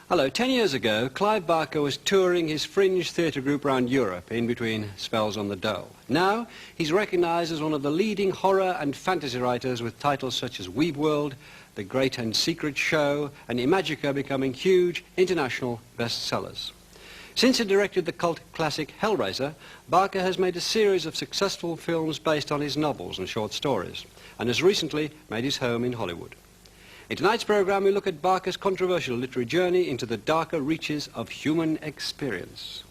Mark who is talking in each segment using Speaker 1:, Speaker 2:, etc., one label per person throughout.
Speaker 1: Hello, 10 years ago, Clive Barker was touring his fringe theatre group around Europe in between spells on the dole. Now, he's recognised as one of the leading horror and fantasy writers with titles such as Weeb World, The Great and Secret Show, and Imagica becoming huge international bestsellers. Since he directed the cult classic Hellraiser, Barker has made a series of successful films based on his novels and short stories, and has recently made his home in Hollywood. In tonight's programme, we look at Barker's controversial literary journey into the darker reaches of human experience.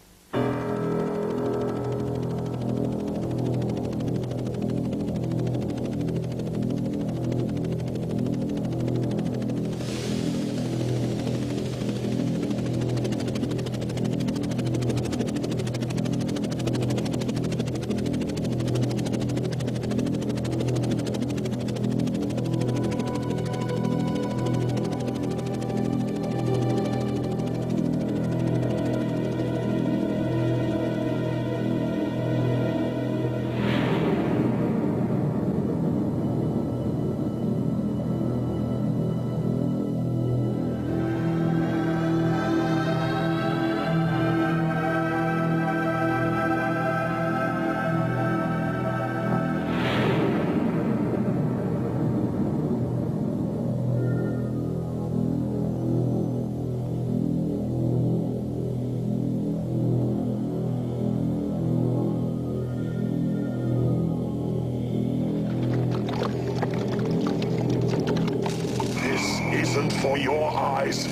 Speaker 2: For your eyes.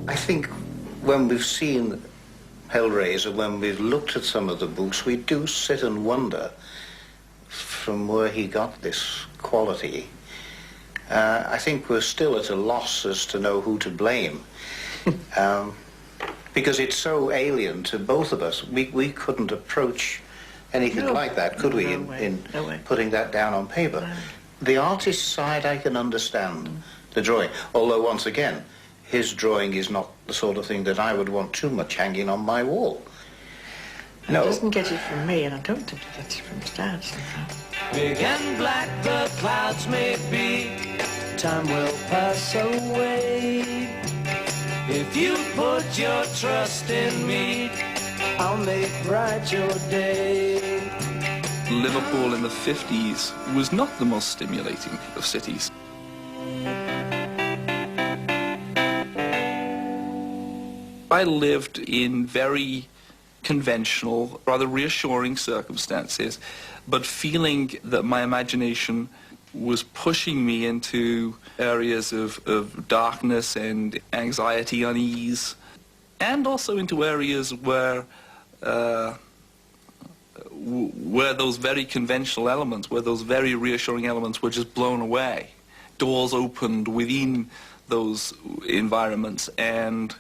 Speaker 3: I think when we've seen Hellraiser, when we've looked at some of the books, we do sit and wonder from where he got this quality. I think we're still at a loss as to know who to blame, because it's so alien to both of us. We couldn't approach anything like that, could we, in putting that down on paper? No. The artist's side I can understand, the drawing, although once again, his drawing is not the sort of thing that I would want too much hanging on my wall. No.
Speaker 4: He doesn't get it from me, and I don't think he gets it from his dad somehow.
Speaker 5: Big and black the clouds may be, time will pass away. If you put your trust in me, I'll make bright your day.
Speaker 6: Liverpool in the 50s was not the most stimulating of cities. I lived in very conventional, rather reassuring circumstances, but feeling that my imagination was pushing me into areas of darkness and anxiety, unease, and also into areas where those very conventional elements, where those very reassuring elements were just blown away. Doors opened within those environments and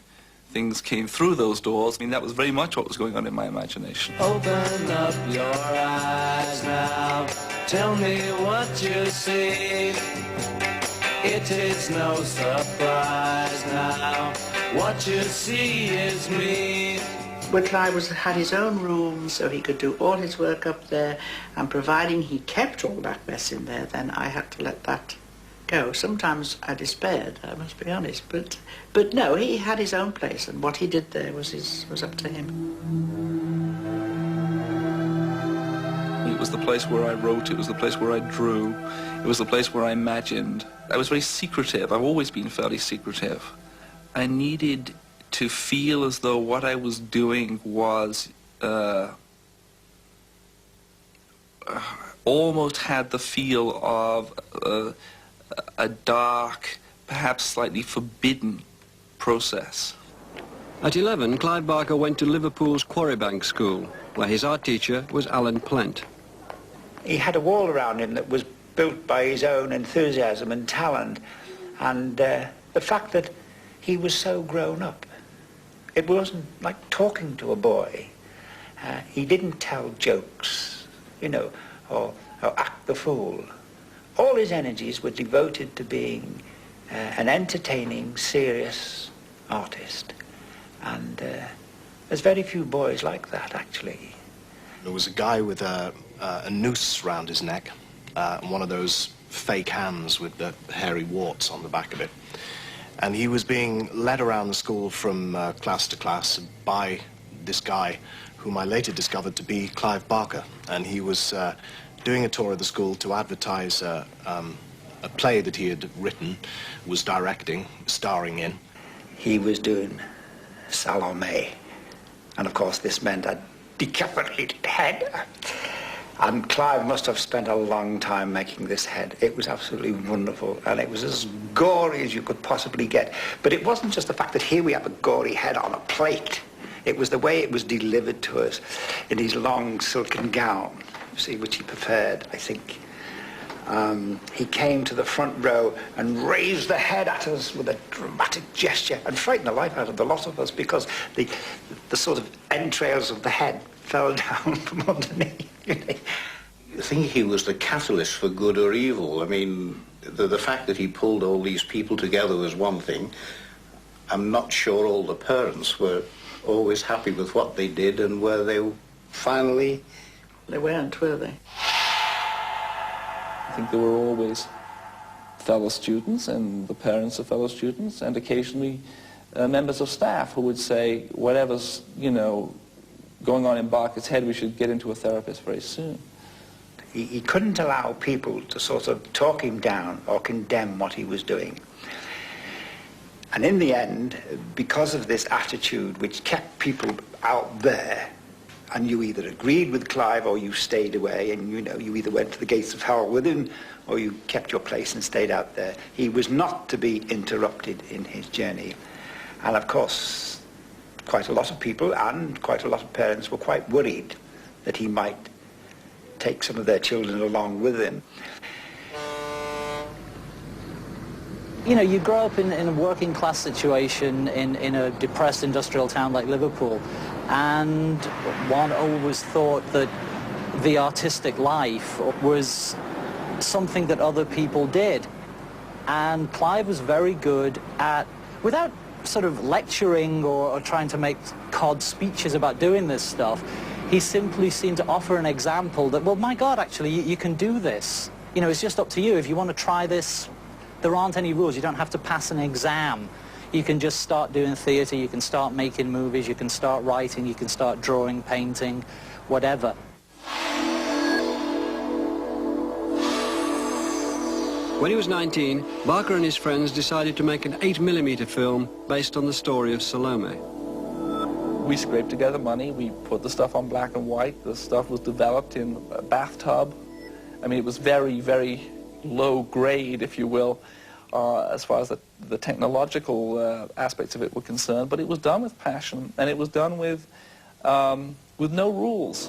Speaker 6: things came through those doors. I mean, that was very much what was going on in my imagination.
Speaker 5: Open up your eyes now, tell me what you see. It is no surprise now, what you see is me.
Speaker 4: Well, Clive had his own room, so he could do all his work up there, and providing he kept all that mess in there, then I had to let that go. Sometimes I despaired, I must be honest, but no, he had his own place, and what he did there was up to him.
Speaker 6: It was the place where I wrote, it was the place where I drew, it was the place where I imagined. I was very secretive. I've always been fairly secretive. I needed to feel as though what I was doing was almost had the feel of a dark, perhaps slightly forbidden process.
Speaker 1: At 11, Clive Barker went to Liverpool's Quarrybank School, where his art teacher was Alan Plent.
Speaker 3: He had a wall around him that was
Speaker 2: built by his own enthusiasm and talent, and the fact that he was so grown up. It wasn't like talking to a boy. He didn't tell jokes, you know, or act the fool. All his energies were devoted to being an entertaining, serious artist. And there's very few boys like that, actually.
Speaker 7: There was a guy with a noose round his neck, and one of those fake hands with the hairy warts on the back of it. And he was being led around the school from class to class by this guy, whom I later discovered to be Clive Barker. And he was doing a tour of the school to advertise a play that he had written, was directing, starring in.
Speaker 2: He was doing Salome. And of course this meant a decapitated head. And Clive must have spent a long time making this head. It was absolutely wonderful, and it was as gory as you could possibly get. But it wasn't just the fact that here we have a gory head on a plate. It was the way it was delivered to us in his long silken gown, see, which he preferred, I think. He came to the front row and raised the head at us with a dramatic gesture and frightened the life out of the lot of us, because the sort of entrails of the head fell down from underneath.
Speaker 3: I think he was the catalyst for good or evil. I mean, the fact that he pulled all these people together was one thing. I'm not sure all the parents were always happy with what they did, and were they finally...
Speaker 4: They weren't, were they?
Speaker 6: I think there were always fellow students and the parents of fellow students, and occasionally members of staff who would say, whatever's, you know, going on in Barker's head, we should get into a therapist very soon.
Speaker 2: He couldn't allow people to sort of talk him down or condemn what he was doing. And in the end, because of this attitude which kept people out there, and you either agreed with Clive or you stayed away, and you know, you either went to the gates of hell with him or you kept your place and stayed out there. He was not to be interrupted in his journey. And of course, quite a lot of people and quite a lot of parents were quite worried that he might take some of their children along with him.
Speaker 8: You know, you grow up in a working class situation in a depressed industrial town like Liverpool, and one always thought that the artistic life was something that other people did. And Clive was very good at, without sort of lecturing or trying to make cod speeches about doing this stuff, he simply seemed to offer an example that, well, my God, actually, you can do this. You know, it's just up to you. If you want to try this, there aren't any rules. You don't have to pass an exam. You can just start doing theatre, you can start making movies, you can start writing, you can start drawing, painting, whatever.
Speaker 1: When he was 19, Barker and his friends decided to make an 8mm film based on the story of Salome.
Speaker 6: We scraped together money, we put the stuff on black and white, the stuff was developed in a bathtub. I mean, it was very, very low grade, if you will, as far as the technological aspects of it were concerned, but it was done with passion, and it was done with no rules.